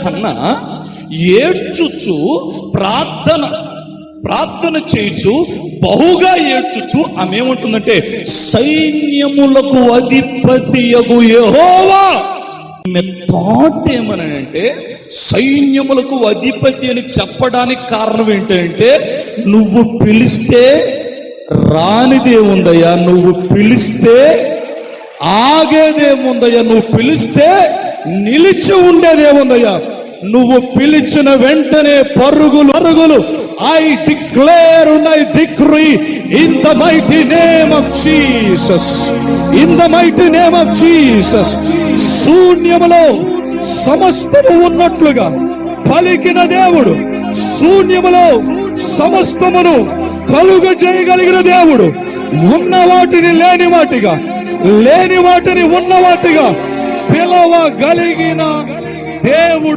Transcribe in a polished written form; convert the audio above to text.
కన్నా ఏడ్చుచు ప్రార్థన చేయుచు బహుగా ఏడ్చుచు ఆమె ఏమంటుందంటే, సైన్యములకు అధిపతియగు యెహోవా. ఆమె థాట్ ఏమనంటే, సైన్యములకు అధిపతి అని చెప్పడానికి కారణం ఏంటంటే, నువ్వు పిలిస్తే రానిదేముందయ్యా, నువ్వు పిలిస్తే ఆగేదేముందయ్యా, నువ్వు పిలిస్తే నిలిచి ఉండేదేముందయ్యా, నువ్వు పిలిచిన వెంటనే పరుగులు. I declare and I decree in the mighty name of Jesus, in the mighty name of Jesus, శూన్యములో సమస్తము ఉన్నట్లుగా పలికిన దేవుడు, శూన్యములో సమస్తమును కలుగజేయగలిగిన దేవుడు, ఉన్న వాటిని లేని వాటిగా, లేని వాటిని ఉన్న వాటిగా పిలవగలిగిన దేవుడు.